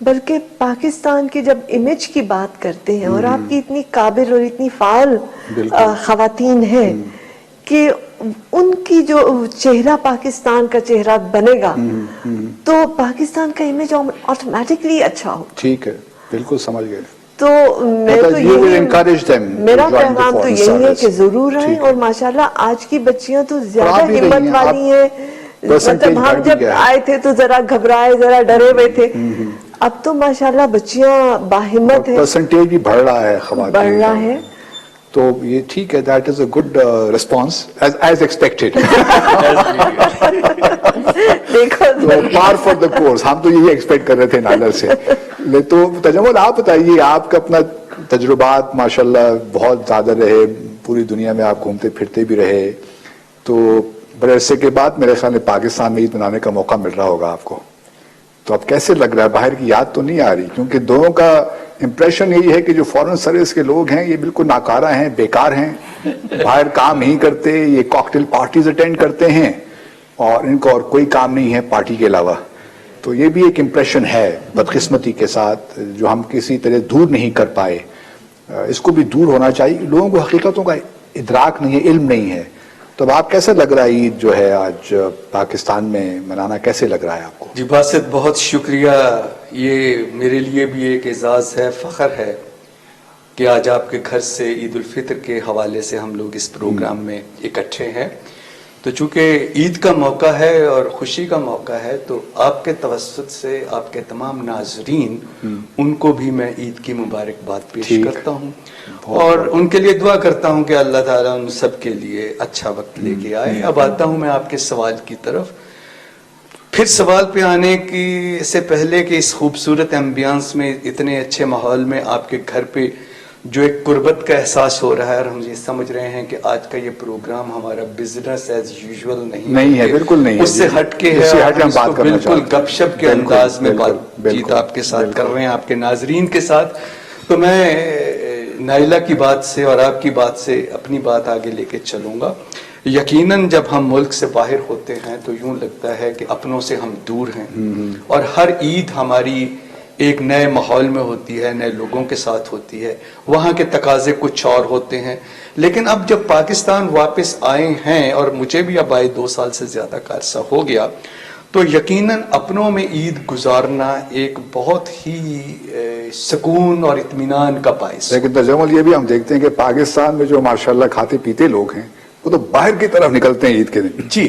بلکہ پاکستان کی جب امیج کی بات کرتے ہیں اور آپ کی اتنی قابل اور اتنی فعال خواتین ہیں کہ ان کی جو چہرہ پاکستان کا چہرہ بنے گا تو پاکستان کا امیج آٹومیٹکلی اچھا ہو. ٹھیک ہے، بالکل سمجھ گئے. تو میں تو میرا پیغام تو یہی ہے کہ ضرور آئیں. اور ماشاءاللہ آج کی بچیاں تو زیادہ ہمت والی ہیں. مطلب ہم جب آئے تھے تو ذرا گھبرائے، ذرا ڈرے ہوئے تھے، اب تو ماشاءاللہ بچیاں باہمت ہیں، پرسنٹیج بھی بڑھ رہا ہے خواتین، بڑھ رہا ہے. تو یہ ٹھیک ہے، that is a good response as expected. دیکھو پار فار دا کورس، ہم تو یہی ایکسپیکٹ کر رہے تھے نالر سے. تو تجمل آپ بتائیے، آپ کا اپنا تجربات ماشاءاللہ بہت زیادہ رہے، پوری دنیا میں آپ گھومتے پھرتے بھی رہے، تو بڑے عرصے کے بعد میرے خیال میں پاکستان میں عید منانے کا موقع مل رہا ہوگا آپ کو. تو اب کیسے لگ رہا ہے؟ باہر کی یاد تو نہیں آ رہی؟ کیونکہ دونوں کا امپریشن یہی ہے کہ جو فورن سروس کے لوگ ہیں یہ بالکل ناکارہ ہیں، بیکار ہیں، باہر کام نہیں کرتے، یہ کاکٹیل پارٹیز اٹینڈ کرتے ہیں اور ان کو اور کوئی کام نہیں ہے پارٹی کے علاوہ. تو یہ بھی ایک امپریشن ہے بدقسمتی کے ساتھ جو ہم کسی طرح دور نہیں کر پائے. اس کو بھی دور ہونا چاہیے. لوگوں کو حقیقتوں کا ادراک نہیں ہے، علم نہیں ہے. تو اب آپ کیسے لگ رہا ہے عید جو ہے آج پاکستان میں منانا، کیسے لگ رہا ہے آپ کو؟ جی باسط بہت شکریہ. یہ میرے لیے بھی ایک اعزاز ہے، فخر ہے کہ آج آپ کے گھر سے عید الفطر کے حوالے سے ہم لوگ اس پروگرام میں اکٹھے ہیں. تو چونکہ عید کا موقع ہے اور خوشی کا موقع ہے، تو آپ کے توسط سے آپ کے تمام ناظرین ان کو بھی میں عید کی مبارکباد پیش کرتا ہوں اور ان کے لیے دعا کرتا ہوں کہ اللہ تعالیٰ ان سب کے لیے اچھا وقت لے کے آئے. اب آتا ہوں میں آپ کے سوال کی طرف. پھر سوال پہ آنے کی سے پہلے کہ اس خوبصورت ایمبیانس میں، اتنے اچھے ماحول میں آپ کے گھر پہ جو ایک قربت کا احساس ہو رہا ہے، اور ہم یہ سمجھ رہے ہیں کہ آج کا یہ پروگرام ہمارا بزنس ایز یوزول نہیں ہے، بالکل نہیں ہے، اس سے ہٹ کے ہے، ہم بات کرنا بالکل گپ شپ کے انداز میں بات چیت آپ کے ساتھ کر رہے ہیں، آپ کے ناظرین کے ساتھ. تو میں نائلہ کی بات سے اور آپ کی بات سے اپنی بات آگے لے کے چلوں گا. یقیناً جب ہم ملک سے باہر ہوتے ہیں تو یوں لگتا ہے کہ اپنوں سے ہم دور ہیں، اور ہر عید ہماری ایک نئے ماحول میں ہوتی ہے، نئے لوگوں کے ساتھ ہوتی ہے، وہاں کے تقاضے کچھ اور ہوتے ہیں. لیکن اب جب پاکستان واپس آئے ہیں، اور مجھے بھی اب آئے 2 سال سے زیادہ کا عرصہ ہو گیا، تو یقیناً اپنوں میں عید گزارنا ایک بہت ہی سکون اور اطمینان کا باعث. لیکن تجمل یہ بھی ہم دیکھتے ہیں کہ پاکستان میں جو ماشاءاللہ کھاتے پیتے لوگ ہیں وہ تو باہر کی طرف نکلتے ہیں عید کے دن. جی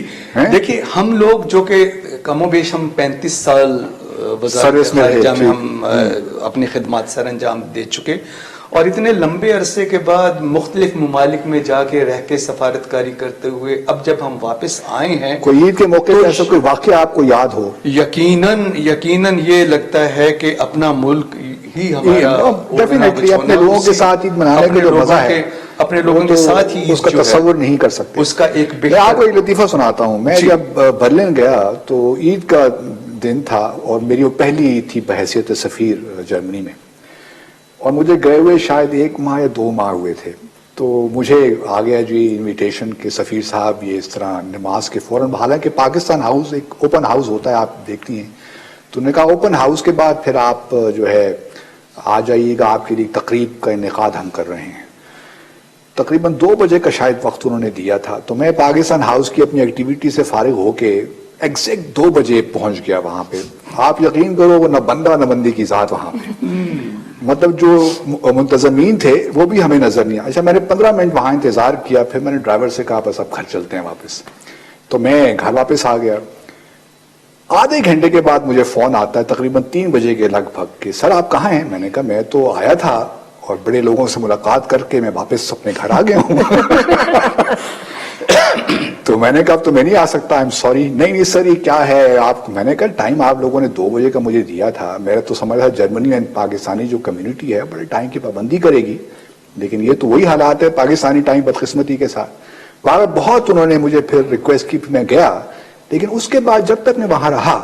دیکھیے، ہم لوگ جو کہ کم و بیش ہم 35 سال وزارت خارجہ میں ہم اپنی خدمات سر انجام دے چکے، اور اتنے لمبے عرصے کے بعد مختلف ممالک میں جا کے رہ کے سفارتکاری کرتے ہوئے اب جب ہم واپس آئے ہیں، کوئی عید کے موقع پہ ایسا کوئی واقعہ آپ کو یاد ہو؟ یقیناً یہ لگتا ہے کہ اپنا ملک ہی ہمارا اپنے لوگوں کے ساتھ عید منانے کا جو مزہ ہے، اپنے لوگوں کے ساتھ ہی اس کا تصور نہیں کر سکتے. اس کا ایک میں آپ کو ایک لطیفہ سناتا ہوں. میں جب برلن گیا تو عید کا دن تھا، اور میری وہ پہلی عید تھی بحیثیت سفیر جرمنی میں، اور مجھے گئے ہوئے شاید 1 ماہ یا 2 ماہ ہوئے تھے. تو مجھے آ گیا جی انویٹیشن کہ سفیر صاحب یہ اس طرح نماز کے فوراً، حالانکہ پاکستان ہاؤس ایک اوپن ہاؤس ہوتا ہے، آپ دیکھتی ہیں. تو انہوں نے کہا اوپن ہاؤس کے بعد پھر آپ جو ہے آ جائیے گا، آپ کے لیے تقریب کا انعقاد ہم کر رہے ہیں. تقریباً 2 بجے کا شاید وقت انہوں نے دیا تھا. تو میں پاکستان ہاؤس کی اپنی ایکٹیویٹی سے فارغ ہو کے ایگزیکٹ 2 بجے پہنچ گیا وہاں پہ. آپ یقین کرو وہ نہ بندہ نہ بندی کی ذات وہاں پہ. مطلب جو منتظمین تھے وہ بھی ہمیں نظر نہیں آیا. اچھا میں نے 15 منٹ وہاں انتظار کیا، پھر میں نے ڈرائیور سے کہا بس اب گھر چلتے ہیں واپس. تو میں گھر واپس آ گیا. آدھے گھنٹے کے بعد مجھے فون آتا ہے تقریباً 3 بجے کے لگ بھگ کہ سر آپ کہاں ہیں؟ میں نے کہا میں تو آیا تھا اور بڑے لوگوں سے ملاقات کر کے میں واپس اپنے گھر آ گیا ہوں. تو میں نے کہا اب تو میں نہیں آ سکتا، آئی ایم سوری. نہیں سر یہ کیا ہے آپ؟ میں نے کہا ٹائم آپ لوگوں نے 2 بجے کا مجھے دیا تھا. میرا تو سمجھ تھا جرمنی اینڈ پاکستانی جو کمیونٹی ہے بڑے ٹائم کی پابندی کرے گی، لیکن یہ تو وہی حالات ہے پاکستانی ٹائم بدقسمتی کے ساتھ. بہت انہوں نے مجھے پھر ریکویسٹ کی، میں گیا. لیکن اس کے بعد جب تک میں وہاں رہا،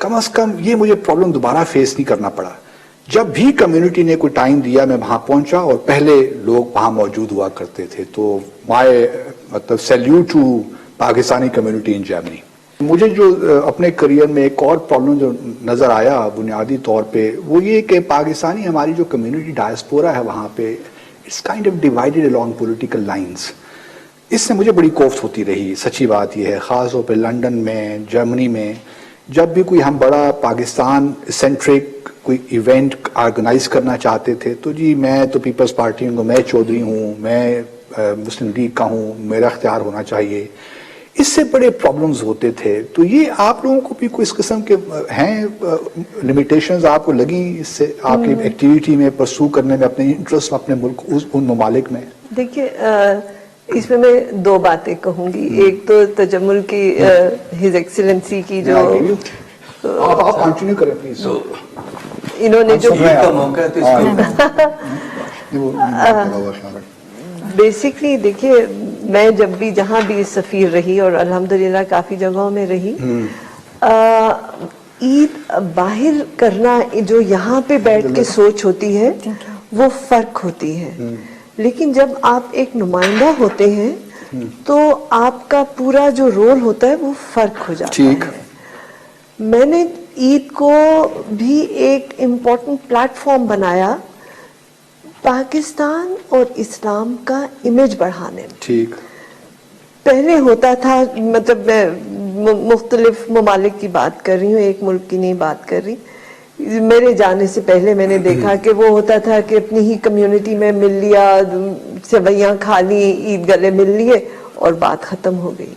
کم از کم یہ مجھے پرابلم دوبارہ فیس نہیں کرنا پڑا. جب بھی کمیونٹی نے کوئی ٹائم دیا میں وہاں پہنچا، اور پہلے لوگ وہاں موجود ہوا کرتے تھے. تو مائی مطلب salute to Pakistani community in Germany. مجھے جو اپنے کریئر میں ایک اور پرابلم جو نظر آیا بنیادی طور پہ وہ یہ کہ پاکستانی ہماری جو کمیونٹی ڈائسپورا ہے وہاں پہ it's kind of divided along political lines. اس سے مجھے بڑی کوفت ہوتی رہی. سچی بات یہ ہے خاص طور پہ لنڈن میں جرمنی میں جب بھی کوئی ہم بڑا پاکستان سینٹرک کوئی ایونٹ آرگنائز کرنا چاہتے تھے تو جی میں تو پیپلز پارٹی ہوں, میں چودھری ہوں, میں مسلم لیگ کا ہوں, میرا اختیار ہونا چاہیے. اس سے بڑے پرابلمز ہوتے تھے. تو یہ آپ لوگوں کو بھی کوئی اس قسم کے ہیں لمیٹیشنز آپ کو لگیں اس سے آپ کی ایکٹیویٹی میں پرسو کرنے میں اپنے انٹرسٹ اپنے ملک ان ممالک میں؟ دیکھیے اس میں دو باتیں کہوں گی. ایک تو تجمل کی ہز ایکسیلنسی کی جو آپ کنٹینیو کریں پلیز. انہوں نے جو کا موقع ہے تو بیسکلی دیکھیے میں جب بھی جہاں بھی سفیر رہی اور الحمدللہ کافی جگہوں میں رہی, عید باہر کرنا جو یہاں پہ بیٹھ کے سوچ ہوتی ہے وہ فرق ہوتی ہے, لیکن جب آپ ایک نمائندہ ہوتے ہیں تو آپ کا پورا جو رول ہوتا ہے وہ فرق ہو جاتا ہے. میں نے عید کو بھی ایک امپورٹنٹ پلیٹ فارم بنایا پاکستان اور اسلام کا امیج بڑھانے میں. ٹھیک. پہلے ہوتا تھا, مطلب میں مختلف ممالک کی بات کر رہی ہوں, ایک ملک کی نہیں بات کر رہی. میرے جانے سے پہلے میں نے دیکھا کہ وہ ہوتا تھا کہ اپنی ہی کمیونٹی میں مل لیا, سویاں کھا لی, عید گلے مل لیے اور بات ختم ہو گئی.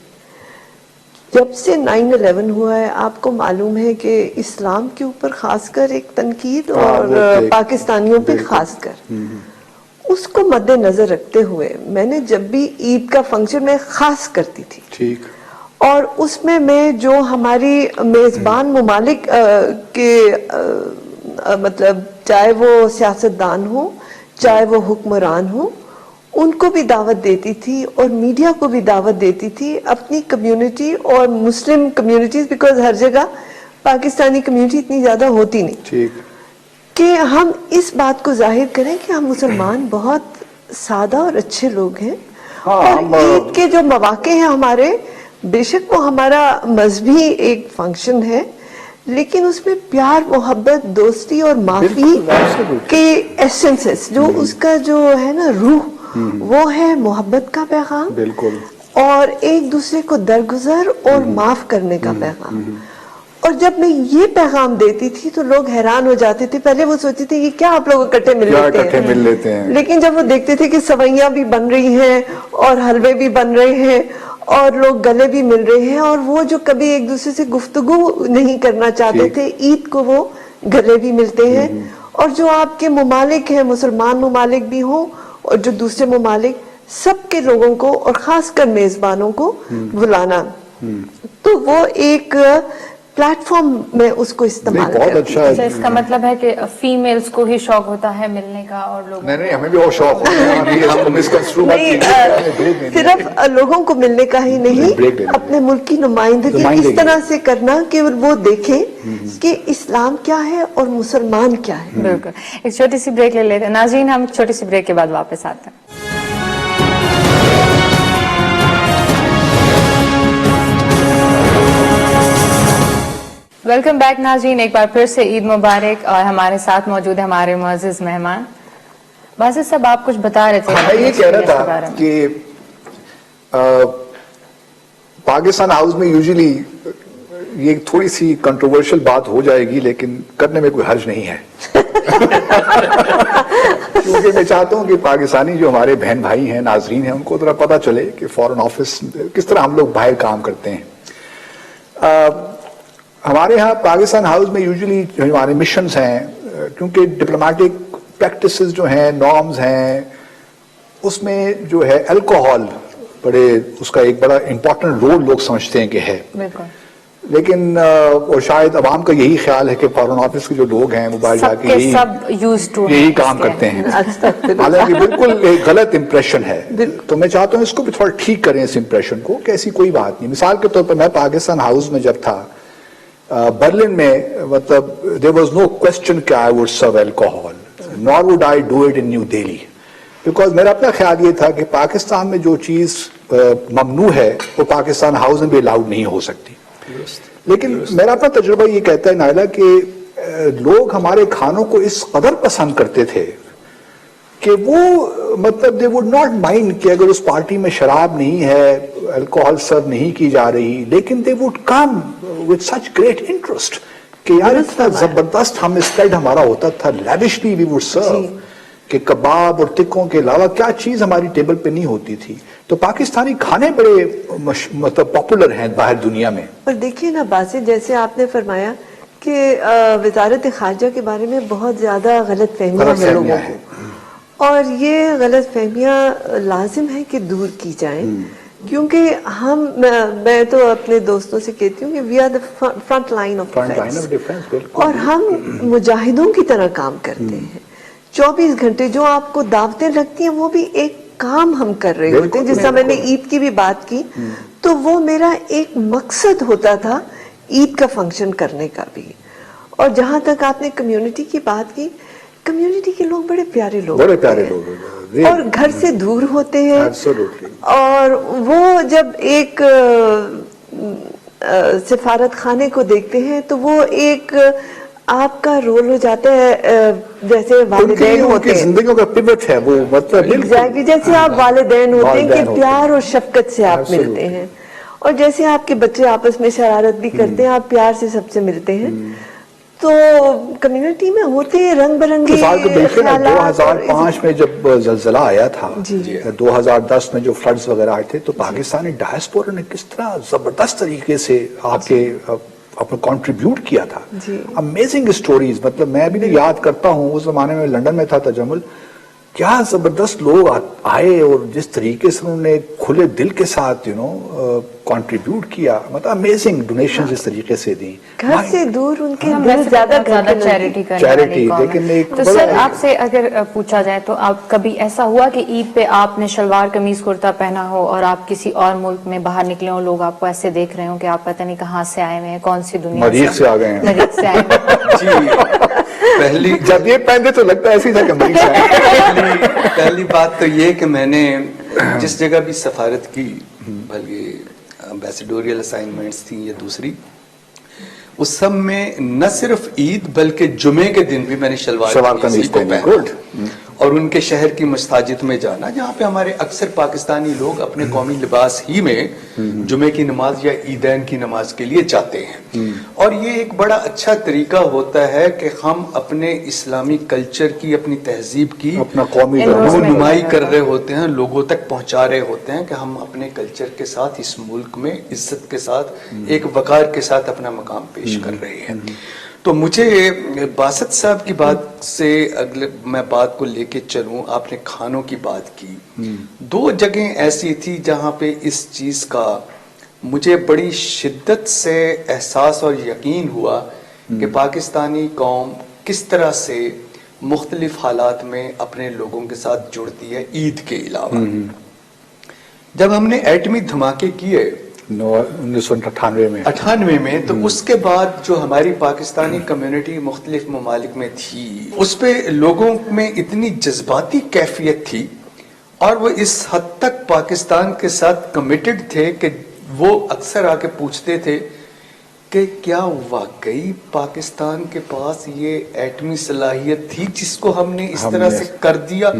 جب سے 9/11 ہوا ہے آپ کو معلوم ہے کہ اسلام کے اوپر خاص کر ایک تنقید اور پاکستانیوں پہ خاص کر اس کو مد نظر رکھتے ہوئے میں نے جب بھی عید کا فنکشن میں خاص کرتی تھی. ٹھیک. اور اس میں جو ہماری میزبان ممالک کے مطلب چاہے وہ سیاستدان ہوں چاہے وہ حکمران ہوں ان کو بھی دعوت دیتی تھی اور میڈیا کو بھی دعوت دیتی تھی اپنی کمیونٹی اور مسلم کمیونٹیز, بیکاز ہر جگہ پاکستانی کمیونٹی اتنی زیادہ ہوتی نہیں. ٹھیک. کہ ہم اس بات کو ظاہر کریں کہ ہم مسلمان بہت سادہ اور اچھے لوگ ہیں, اور عید کے جو مواقع ہیں ہمارے, بے شک وہ ہمارا مذہبی ایک فنکشن ہے لیکن اس میں پیار محبت دوستی اور معافی کے ایسنسز جو اس کا جو ہے نا روح وہ ہے محبت کا پیغام, بالکل, اور ایک دوسرے کو درگزر اور معاف کرنے کا پیغام. اور جب میں یہ پیغام دیتی تھی تو لوگ حیران ہو جاتے تھے. پہلے وہ سوچتے تھے کہ کیا آپ لوگ اکٹھے مل لیتے ہیں, لیکن جب وہ دیکھتے تھے کہ سوئیاں بھی بن رہی ہیں اور حلوے بھی بن رہے ہیں اور لوگ گلے بھی مل رہے ہیں, اور وہ جو کبھی ایک دوسرے سے گفتگو نہیں کرنا چاہتے تھے عید کو وہ گلے بھی ملتے ہیں. اور جو آپ کے ممالک ہیں, مسلمان ممالک بھی ہوں اور جو دوسرے ممالک, سب کے لوگوں کو اور خاص کر میزبانوں کو بلانا, تو وہ ایک پلیٹ فارم میں اس کو استعمال کرتی ہوں. اس کا مطلب ہے کہ فیمیلز کو ہی شوق ہوتا ہے ملنے کا اور لوگوں نہیں ہمیں بھی اور شوق ہوتا ہے. صرف لوگوں کو ملنے کا ہی نہیں, اپنے ملک کی نمائندگی اس طرح سے کرنا کہ وہ دیکھیں کہ اسلام کیا ہے اور مسلمان کیا ہے. بالکل. ایک چھوٹی سی بریک لے لیتے ہیں ناظرین, ہم چھوٹی سی بریک کے بعد واپس آتے ہیں. ویلکم بیک ناظرین, ایک بار پھر سے عید مبارک. اور ہمارے ساتھ موجود ہیں ہمارے معزز مہمان. باسط صاحب آپ کچھ بتا رہے تھے. میں یہ کہہ رہا تھا کہ پاکستان ہاؤس میں یوزلی یہ تھوڑی سی کنٹروورشل بات ہو جائے گی لیکن کرنے میں کوئی حرج نہیں ہے. کیونکہ میں چاہتا ہوں کہ پاکستانی جو ہمارے بہن بھائی ہیں ناظرین ہیں ان کو ذرا پتہ چلے کہ فارن آفس کس طرح ہم لوگ باہر کام کرتے ہیں. ہمارے ہاں پاکستان ہاؤس میں یوزلی جو ہمارے مشنز ہیں, کیونکہ ڈپلومیٹک پریکٹسز جو ہیں نارمز ہیں اس میں جو ہے الکوہول بڑے اس کا ایک بڑا امپورٹنٹ رول لوگ سمجھتے ہیں کہ ہے. لیکن اور شاید عوام کا یہی خیال ہے کہ فارن آفس کے جو لوگ ہیں وہ باہر جا کے یہی کام کرتے ہیں, حالانکہ بالکل ایک غلط امپریشن ہے. تو میں چاہتا ہوں اس کو بھی تھوڑا ٹھیک کریں اس امپریشن کو کہ ایسی کوئی بات نہیں. مثال کے طور پر میں پاکستان ہاؤس میں جب تھا برلن میں, مطلب there was no question کہ I would serve alcohol nor would I do it in New Delhi, because میرا اپنا خیال یہ تھا کہ پاکستان میں جو چیز ممنوع ہے وہ پاکستان ہاؤس میں بھی الاؤڈ نہیں ہو سکتی. لیکن میرا اپنا تجربہ یہ کہتا ہے نائلہ کہ لوگ ہمارے کھانوں کو اس قدر پسند کرتے تھے کہ وہ مطلب دے وڈ ناٹ مائنڈ کہ اگر اس پارٹی میں شراب نہیں ہے, الکوہل سرو نہیں کی جا رہی, لیکن they would come with such great interest کہ یار اتنا زبردست ہم اسپریڈ ہمارا ہوتا تھا, لیوشلی وی وڈ سرو, کہ کباب اور ٹکوں کے علاوہ کیا چیز ہماری ٹیبل پہ نہیں ہوتی تھی. تو پاکستانی کھانے بڑے مطلب پاپولر ہیں باہر دنیا میں. اور دیکھیے نا باسط, جیسے آپ نے فرمایا کہ وزارت خارجہ کے بارے میں بہت زیادہ غلط فہمیاں ہیں لوگوں کو, اور یہ غلط فہمیاں لازم ہے کہ دور کی جائیں, کیونکہ میں تو اپنے دوستوں سے کہتی ہوں کہ we are the front line of defence, اور ہم مجاہدوں کی طرح کام کرتے ہیں. 24 گھنٹے جو آپ کو دعوتیں لگتی ہیں وہ بھی ایک کام ہم کر رہے ہوتے ہیں. جس طرح میں نے عید کی بھی بات کی, تو وہ میرا ایک مقصد ہوتا تھا عید کا فنکشن کرنے کا بھی. اور جہاں تک آپ نے کمیونٹی کی بات کی, کمیونٹی کے لوگ بڑے پیارے لوگ ہیں اور گھر سے دور ہوتے ہیں, اور وہ جب ایک سفارت خانے کو دیکھتے ہیں تو وہ ایک آپ کا رول ہو جاتا ہے, جیسے والدین ہوتے ہیں, زندگیوں کا پیوٹ ہے وہ, مطلب جیسے آپ والدین ہوتے ہیں کہ پیار اور شفقت سے آپ ملتے ہیں, اور جیسے آپ کے بچے آپس میں شرارت بھی کرتے ہیں, آپ پیار سے سب سے ملتے ہیں. تو کمیونٹی میں ہوتے ہیں رنگ برنگے خیالات. 2005 میں جب زلزلہ آیا تھا, 2010 میں جو فلڈز وغیرہ آئے تھے, تو پاکستانی ڈائسپورا نے کس طرح زبردست طریقے سے آپ کے اپنا کنٹریبیوٹ کیا تھا. امیزنگ اسٹوریز, مطلب میں بھی یاد کرتا ہوں اس زمانے میں لنڈن میں تھا تجمل, کیا زبردست لوگ آئے اور جس طریقے سے انہوں نے کھلے دل کے ساتھ کنٹریبیوٹ کیا, مطلب امیزنگ ڈونیشنز اس طریقے سے دیں. گھر سے دور ان کے دل زیادہ چیریٹی لیکن تو سر آپ سے اگر پوچھا جائے تو آپ کبھی ایسا ہوا کہ عید پہ آپ نے شلوار قمیض کرتا پہنا ہو اور آپ کسی اور ملک میں باہر نکلے ہوں, لوگ آپ کو ایسے دیکھ رہے ہوں کہ آپ پتہ نہیں کہاں سے آئے ہوئے ہیں, کون سی دنیا مریخ سے آ گئے ہیں, مریخ سے آئے پہلی جب یہ پہنتے تو لگتا ہے ایسے تھا کہ مریخ سے آئے. پہلی بات تو یہ کہ میں نے جس جگہ بھی سفارت کی, بلکہ امبیسیڈوریل اسائنمنٹس تھیں یا دوسری, اس سب میں نہ صرف عید بلکہ جمعے کے دن بھی میں نے شلوار قمیض کو پہنا, اور ان کے شہر کی مساجد میں جانا جہاں پہ ہمارے اکثر پاکستانی لوگ اپنے قومی لباس ہی میں جمعے کی نماز یا عیدین کی نماز کے لیے جاتے ہیں. اور یہ ایک بڑا اچھا طریقہ ہوتا ہے کہ ہم اپنے اسلامی کلچر کی, اپنی تہذیب کی اپنا قومی نمائی کر رہے ہوتے ہیں, لوگوں تک پہنچا رہے ہوتے ہیں کہ ہم اپنے کلچر کے ساتھ اس ملک میں عزت کے ساتھ, ایک وقار کے ساتھ اپنا مقام پیش کر رہے ہیں. تو مجھے باسط صاحب کی بات سے اگلے میں بات کو لے کے چلوں, آپ نے کھانوں کی بات کی, 2 جگہیں ایسی تھی جہاں پہ اس چیز کا مجھے بڑی شدت سے احساس اور یقین ہوا کہ پاکستانی قوم کس طرح سے مختلف حالات میں اپنے لوگوں کے ساتھ جڑتی ہے عید کے علاوہ. جب ہم نے ایٹمی دھماکے کیے 1998 میں, تو اس کے بعد جو ہماری پاکستانی کمیونٹی مختلف ممالک میں تھی, اس پہ لوگوں میں اتنی جذباتی کیفیت تھی اور وہ اس حد تک پاکستان کے ساتھ کمیٹڈ تھے کہ وہ اکثر آ کے پوچھتے تھے کہ کیا واقعی پاکستان کے پاس یہ ایٹمی صلاحیت تھی جس کو ہم نے اس طرح سے کر دیا.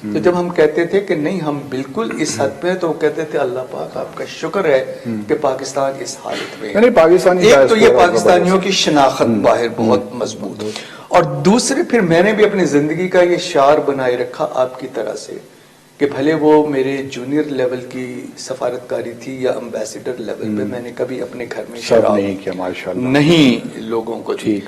تو جب ہم کہتے تھے کہ نہیں ہم بالکل اس حد پہ, تو وہ کہتے تھے اللہ پاک آپ کا شکر ہے کہ پاکستان اس حالت میں. ایک تو یہ پاکستانیوں کی شناخت باہر بہت مضبوط, اور دوسرے پھر میں نے بھی اپنی زندگی کا یہ شعار بنائے رکھا آپ کی طرح سے کہ بھلے وہ میرے جونیئر لیول کی سفارتکاری تھی یا امبیسیڈر لیول پہ, میں نے کبھی اپنے گھر میں شراب نہیں کیا ماشاءاللہ, نہیں لوگوں کو دی.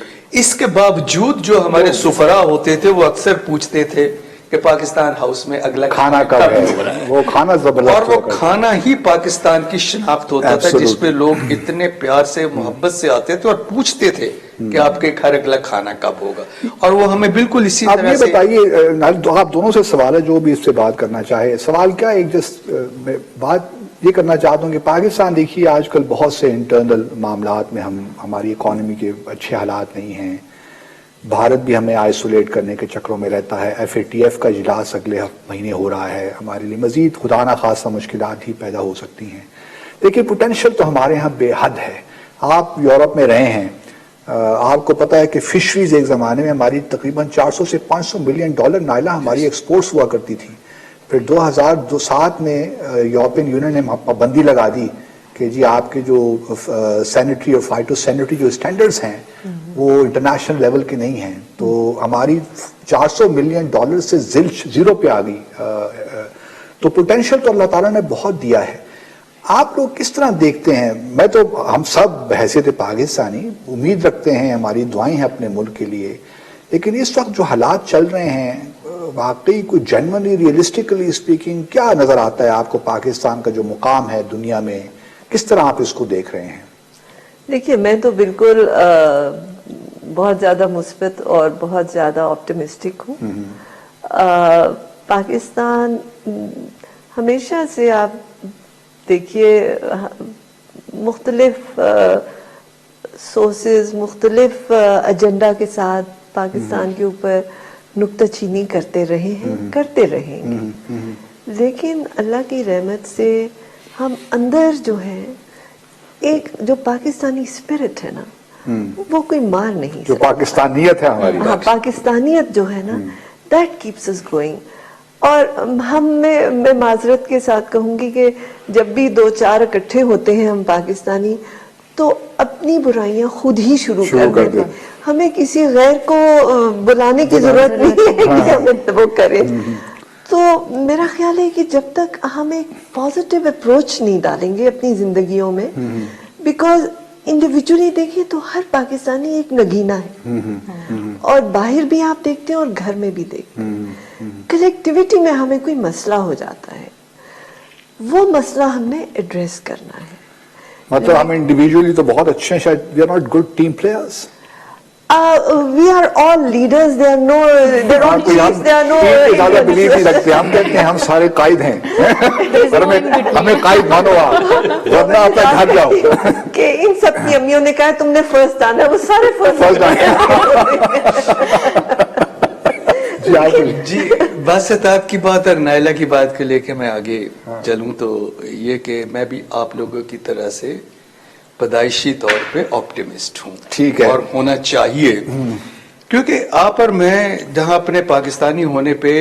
اس کے باوجود جو ہمارے سفرا ہوتے تھے وہ اکثر پوچھتے تھے کہ پاکستان ہاؤس میں اگلا کھانا کب ہے, وہ کھانا زبردست, اور وہ کھانا ہی پاکستان کی شناخت ہوتا تھا جس پہ لوگ اتنے پیار سے محبت سے آتے تھے اور پوچھتے تھے کہ آپ کے گھر اگلا کھانا کب ہوگا. اور وہ ہمیں بالکل اسی طرح سے. آپ یہ بتائیے, آپ دونوں سے سوال ہے جو بھی اس سے بات کرنا چاہے. سوال کیا, ایک بات یہ کرنا چاہتا ہوں کہ پاکستان دیکھیے آج کل بہت سے انٹرنل معاملات میں ہماری اکانومی کے اچھے حالات نہیں ہیں. بھارت بھی ہمیں آئسولیٹ کرنے کے چکروں میں رہتا ہے. FATF کا اجلاس اگلے مہینے ہو رہا ہے, ہمارے لیے مزید خدا نہ خواستہ مشکلات ہی پیدا ہو سکتی ہیں. دیکھیے پوٹینشیل تو ہمارے ہاں بے حد ہے. آپ یورپ میں رہے ہیں, آپ کو پتا ہے کہ فشریز ایک زمانے میں ہماری تقریباً 400 سے 500 ملین ڈالر نائلہ ہماری ایکسپورٹس ہوا کرتی تھی. پھر 2007 میں یورپین یونین نے پابندی لگا دی کہ جی آپ کے جو سینیٹری اور فائٹو سینیٹری جو اسٹینڈرڈز ہیں وہ انٹرنیشنل لیول کے نہیں ہیں, تو ہماری 400 ملین ڈالر سے زیرو پہ آ گئی. تو پوٹینشیل تو اللہ تعالیٰ نے بہت دیا ہے. آپ لوگ کس طرح دیکھتے ہیں؟ میں تو ہم سب بحیثیت پاکستانی امید رکھتے ہیں, ہماری دعائیں ہیں اپنے ملک کے لیے, لیکن اس وقت جو حالات چل رہے ہیں واقعی کوئی جنرلی ریئلسٹکلی اسپیکنگ کیا نظر آتا ہے آپ کو پاکستان کا جو مقام ہے دنیا میں, کس طرح آپ اس کو دیکھ رہے ہیں؟ دیکھیے میں تو بالکل بہت زیادہ مثبت اور بہت زیادہ آپٹمسٹک ہوں. پاکستان ہمیشہ سے آپ دیکھیے مختلف سورسز مختلف ایجنڈا کے ساتھ پاکستان کے اوپر نکتہ چینی کرتے رہے ہیں, کرتے رہیں گے, لیکن اللہ کی رحمت سے ہم اندر جو ہے ایک جو پاکستانی اسپرٹ ہے نا وہ کوئی مار نہیں جو پاکستانیت ہے ہماری, ہاں پاکستانیت جو ہے نا دیٹ کیپس اس گوئنگ. اور میں معذرت کے ساتھ کہوں گی کہ جب بھی 2-4 اکٹھے ہوتے ہیں ہم پاکستانی تو اپنی برائیاں خود ہی شروع کر دیتے ہیں. ہمیں کسی غیر کو بلانے کی ضرورت نہیں ہے کہ ہمیں وہ کرے. تو میرا خیال ہے کہ جب تک ہم ایک پازیٹیو اپروچ نہیں ڈالیں گے اپنی زندگیوں میں, بیکاز انڈیویجولی دیکھیے تو ہر پاکستانی ایک نگینہ ہے, اور باہر بھی آپ دیکھتے ہیں اور گھر میں بھی دیکھتے ہیں. کلیکٹیویٹی میں ہمیں کوئی مسئلہ ہو جاتا ہے, وہ مسئلہ ہم نے ایڈریس کرنا ہے. مطلب ہم انڈیویجولی تو بہت اچھے ہیں, شاید we are not good team players. We are all leaders. There are no. There are chiefs. There are no. زیادہ بلیو نہیں رکھتے, ہم کہتے ہیں ہم سارے قائد ہیں, ہمیں قائد مانو آپ, ورنہ اپنا گھر جاؤ. کہ ان سب کی امیوں نے کہا تم نے فرسٹ آنا, وہ سارے فرسٹ جی باسط آپ کی بات اور نائلہ کی بات کو لے کے میں آگے چلوں تو یہ کہ میں بھی آپ لوگوں کی طرح سے پیدائشی طور پہ آپٹیمسٹ ہوں. ٹھیک ہے, اور ہونا چاہیے, کیونکہ آپ اور میں جہاں اپنے پاکستانی ہونے پہ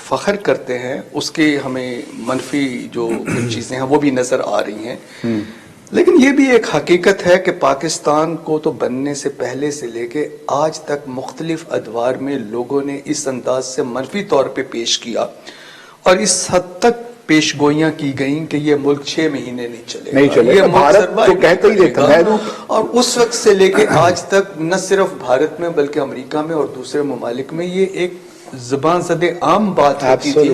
فخر کرتے ہیں اس کے ہمیں منفی جو چیزیں ہیں وہ بھی نظر آ رہی ہیں. لیکن یہ بھی ایک حقیقت ہے کہ پاکستان کو تو بننے سے پہلے سے لے کے آج تک مختلف ادوار میں لوگوں نے اس انداز سے منفی طور پہ پیش کیا, اور اس حد تک پیش گوئیاں کی گئیں کہ یہ ملک 6 مہینے نہیں چلے گا, بھارت تو کہتا ہی دیتا ہے. اور اس وقت سے لے کے آج تک نہ صرف بھارت میں بلکہ امریکہ میں اور دوسرے ممالک میں یہ ایک زبان زد عام بات ہوتی تھی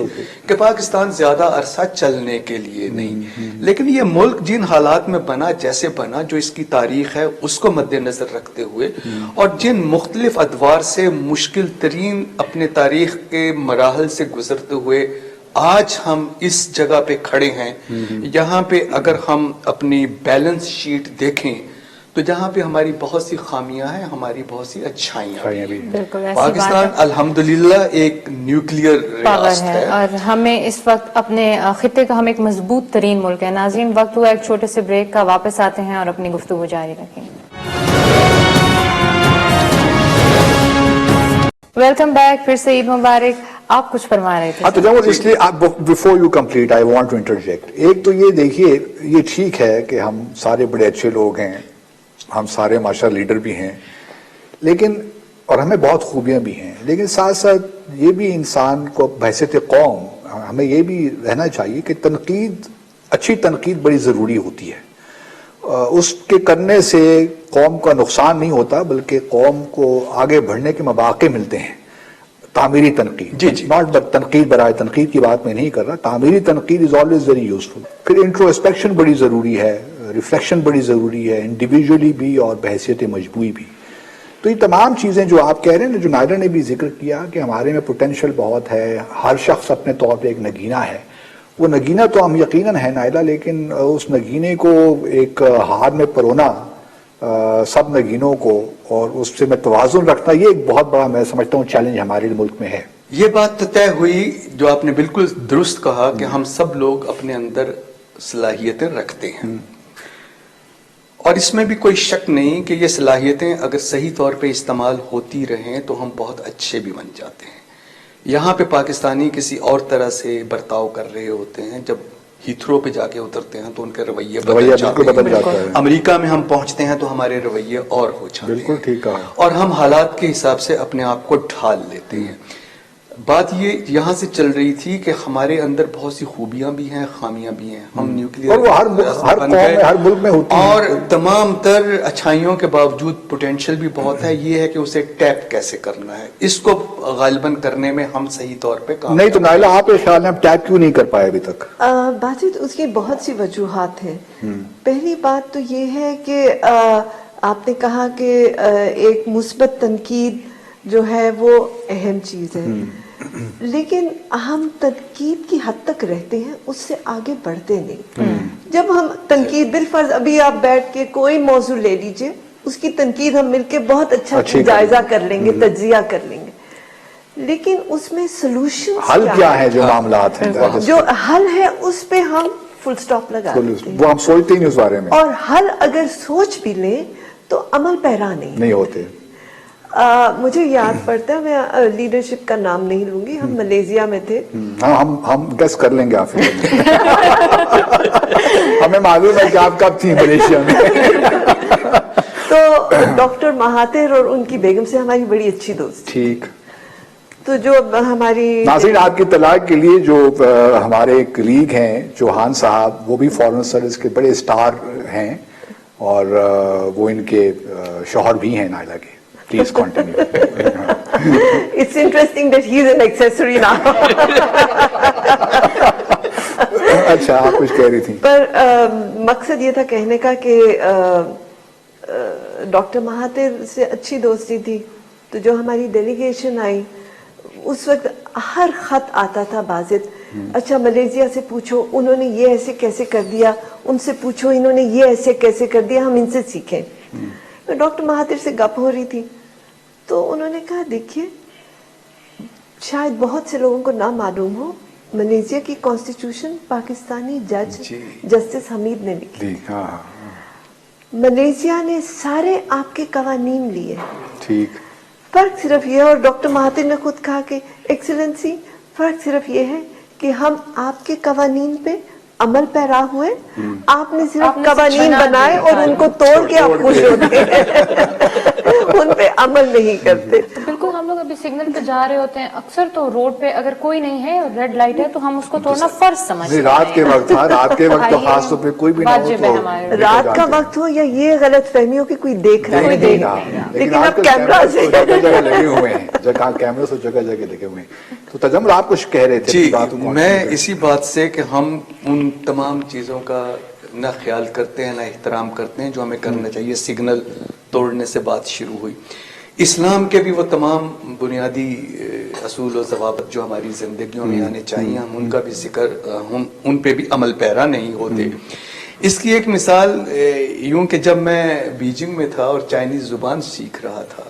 کہ پاکستان زیادہ عرصہ چلنے کے لیے نہیں. لیکن یہ ملک جن حالات میں بنا جیسے بنا, جو اس کی تاریخ ہے اس کو مد نظر رکھتے ہوئے, اور جن مختلف ادوار سے مشکل ترین اپنے تاریخ کے مراحل سے گزرتے ہوئے آج ہم اس جگہ پہ کھڑے ہیں, یہاں پہ اگر ہم اپنی بیلنس شیٹ دیکھیں تو جہاں پہ ہماری بہت سی خامیاں ہیں, ہماری بہت سی اچھائیاں بھی ہیں. پاکستان الحمدللہ ایک نیوکلیئر ریاست ہے, اور ہمیں اس وقت اپنے خطے کا ہم ایک مضبوط ترین ملک ہے. ناظرین وقت ہوا ایک چھوٹے سے بریک کا, واپس آتے ہیں اور اپنی گفتگو جاری رکھیں گے. ویلکم بیک, پھر سے عید مبارک. آپ کچھ فرما رہے تھے. ہاں تو اس لیے before you complete I want to interject. ایک تو یہ دیکھیے, یہ ٹھیک ہے کہ ہم سارے بڑے اچھے لوگ ہیں, ہم سارے ماشاء لیڈر بھی ہیں, لیکن اور ہمیں بہت خوبیاں بھی ہیں, لیکن ساتھ ساتھ یہ بھی انسان کو بحیثیت قوم ہمیں یہ بھی رہنا چاہیے کہ تنقید, اچھی تنقید بڑی ضروری ہوتی ہے. اس کے کرنے سے قوم کا نقصان نہیں ہوتا بلکہ قوم کو آگے بڑھنے کے مواقع ملتے ہیں. تعمیری تنقید, ناٹ بٹ تنقید برائے تنقید کی بات میں نہیں کر رہا, تعمیری تنقید از آلویز ویری یوزفل. پھر انٹروسپیکشن بڑی ضروری ہے, ریفلیکشن بڑی ضروری ہے, انڈیویجولی بھی اور بحیثیت مجموعی بھی. تو یہ تمام چیزیں جو آپ کہہ رہے ہیں, جو نائلہ نے بھی ذکر کیا کہ ہمارے میں پوٹینشیل بہت ہے, ہر شخص اپنے طور پہ ایک نگینہ ہے. وہ نگینہ تو ہم یقیناً ہے نائلہ, لیکن اس نگینے کو ایک ہار میں پرونا سب نگینوں کو اور اس سے میں توازن رکھنا, یہ ایک بہت بڑا میں سمجھتا ہوں چیلنج ہمارے ملک میں ہے. یہ بات تو طے ہوئی جو آپ نے بالکل درست کہا کہ ہم سب لوگ اپنے اندر صلاحیتیں رکھتے ہیں, اور اس میں بھی کوئی شک نہیں کہ یہ صلاحیتیں اگر صحیح طور پہ استعمال ہوتی رہیں تو ہم بہت اچھے بھی بن جاتے ہیں. یہاں پہ پاکستانی کسی اور طرح سے برتاؤ کر رہے ہوتے ہیں, جب ہیتھرو پہ جا کے اترتے ہیں تو ان کے رویے بدل جاتے ہیں. امریکہ میں ہم پہنچتے ہیں تو ہمارے رویے اور ہو جاتے ہیں. بالکل ٹھیک کہا. اور ہم حالات کے حساب سے اپنے آپ کو ڈھال لیتے ہیں. بات یہ یہاں سے چل رہی تھی کہ ہمارے اندر بہت سی خوبیاں بھی ہیں, خامیاں بھی ہیں. ہم نیوکلیئر اور وہ ہر قوم میں, ہر ملک میں ہوتی ہیں, اور تمام تر اچھائیوں کے باوجود پوٹینشیل بھی بہت ہے. یہ ہے کہ اسے ٹیپ کیسے کرنا ہے, اس کو غالباً کرنے میں ہم صحیح طور پہ کام نہیں. تو نائلہ آپ کے خیال میں ٹیپ کیوں نہیں کر پائے ابھی تک؟ باجد اس کی بہت سی وجوہات ہیں. پہلی بات تو یہ ہے کہ آپ نے کہا کہ ایک مثبت تنقید جو ہے وہ اہم چیز ہے, لیکن ہم تنقید کی حد تک رہتے ہیں, اس سے آگے بڑھتے نہیں. جب ہم تنقید بالفرض ابھی آپ بیٹھ کے کوئی موضوع لے لیجئے, اس کی تنقید ہم مل کے بہت اچھا جائزہ کر لیں گے, تجزیہ کر لیں گے, لیکن اس میں سلوشن حل کیا ہے جو معاملات ہیں, جو حل ہے اس پہ ہم فل سٹاپ لگا دیتے ہیں, وہ ہم سوچتے ہی نہیں اس بارے میں, اور حل اگر سوچ بھی لیں تو عمل پیرا نہیں ہوتے. مجھے یاد پڑتا ہے, میں لیڈرشپ کا نام نہیں لوں گی, ہم ملیزیا میں تھے. ہم گیس کر لیں گے آپ ہمیں معلوم ہے کہ آپ کب تھی ملیشیا میں. تو ڈاکٹر مہاتر اور ان کی بیگم سے ہماری بڑی اچھی دوست. ٹھیک. تو جو ہماری ناظرین, آپ کی اطلاع کے لیے جو ہمارے کلیگ ہیں چوہان صاحب, وہ بھی فارن سروس کے بڑے اسٹار ہیں, اور وہ ان کے شوہر بھی ہیں نائلہ کے. Please continue. It's interesting that he's an accessory now. اچھا, آپ کچھ کہہ رہی تھی. پر مقصد یہ تھا کہنے کا کہ ڈاکٹر مہاتر سے اچھی دوستی تھی, تو جو ہماری ڈیلیگیشن آئی اس وقت ہر خط آتا تھا باجد, اچھا ملیزیا سے پوچھو انہوں نے یہ ایسے کیسے کر دیا, ان سے پوچھو انہوں نے یہ ایسے کیسے کر دیا, ہم ان سے سیکھیں. ڈاکٹر مہاتر سے گپ ہو رہی تھی تو انہوں نے کہا, دیکھیے شاید بہت سے لوگوں کو نہ معلوم ہو, ملیزیا کی کانسٹیٹیوشن پاکستانی جج جسٹس حمید نے لکھی. ملیزیا نے سارے آپ کے قوانین لیے. ٹھیک. فرق صرف یہ ہے, اور ڈاکٹر مہاتر نے خود کہا کہ ایکسیلنسی فرق صرف یہ ہے کہ ہم آپ کے قوانین پہ عمل پیرا ہوئے, آپ نے صرف قوانین بنائے اور ان کو توڑ کے آپ خوش ہوتے ہیں, ان پہ عمل نہیں کرتے. بالکل. ہم لوگ ابھی سگنل پہ جا رہے ہوتے ہیں, اکثر تو روڈ پہ اگر کوئی نہیں ہے اور ریڈ لائٹ ہے تو ہم اس کو توڑنا فرض سمجھتے ہیں. رات کے وقت تھا, رات کے وقت تو خاص طور پہ کوئی بھی نہ ہو تو رات کا وقت ہو یا یہ غلط فہمی ہو کہ کوئی دیکھ رہا ہے, لیکن اب کیمرہ سے جگہ جگہ لگے ہوئے ہیں, کیمرے سے جگہ جگہ لگے ہوئے ہیں. تو تجمل آپ کچھ کہہ رہے تھے. جی, میں اسی بات سے کہ ہم ان تمام چیزوں کا نہ خیال کرتے ہیں نہ احترام کرتے ہیں جو ہمیں کرنا چاہیے. سگنل توڑنے سے بات شروع ہوئی. اسلام کے بھی وہ تمام بنیادی اصول و ضوابط جو ہماری زندگیوں میں آنے چاہیے, ہم ان کا بھی ذکر, ہم ان پہ بھی عمل پیرا نہیں ہوتے. اس کی ایک مثال یوں کہ جب میں بیجنگ میں تھا اور چائنیز زبان سیکھ رہا تھا,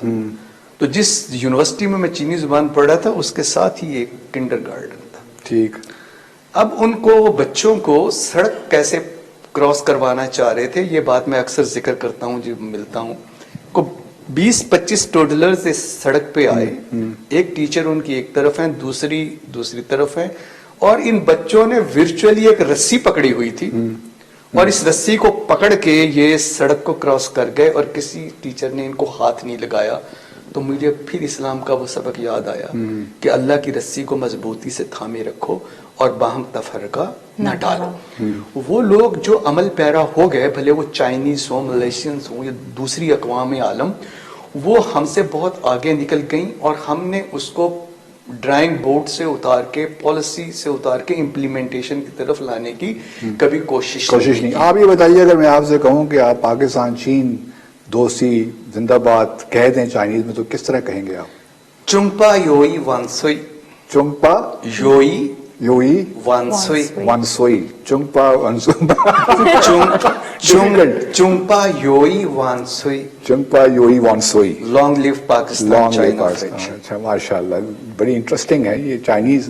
تو جس یونیورسٹی میں میں چینی زبان پڑھ رہا تھا اس کے ساتھ ہی ایک کنڈر گارڈن تھا. ٹھیک. اب ان کو بچوں کو سڑک کیسے کراس کروانا چاہ رہے تھے, یہ بات میں اکثر ذکر کرتا ہوں جب ملتا ہوں کو. 20-25 ٹوڈلرز اس سڑک پہ آئے, ایک ٹیچر ان کی ایک طرف ہیں, دوسری طرف ہیں, اور ان بچوں نے ورچولی ایک رسی پکڑی ہوئی تھی, اور اس رسی کو پکڑ کے یہ سڑک کو کراس کر گئے, اور کسی ٹیچر نے ان کو ہاتھ نہیں لگایا. تو مجھے پھر اسلام کا وہ سبق یاد آیا کہ اللہ کی رسی کو مضبوطی سے تھامے رکھو اور باہم تفرقہ نہ ڈالو. وہ لوگ جو عمل پیرا ہو گئے, بھلے وہ چائنیز ہوں, ملیشینز ہوں یا دوسری اقوام عالم, وہ ہم سے بہت آگے نکل گئیں, اور ہم نے اس کو ڈرائنگ بورڈ سے اتار کے, پالیسی سے اتار کے امپلیمنٹیشن کی طرف لانے کی کبھی کوشش نہیں. آپ یہ بتائیے, اگر میں آپ سے کہوں کہ آپ پاکستان چین دوستی زندہ باد کہہ دیں چائنیز میں, تو کس طرح کہیں گے آپ؟ چنپا یوئی وانسوئی. چنپا یوئی وانسوئی. وانسوئی. چنپا چنپا یوئی وانسوئی. چنپا یوئی وانسوئی. لانگ لیو پاکستان. اچھا, ماشاء اللہ, بڑی انٹرسٹنگ ہے یہ چائنیز.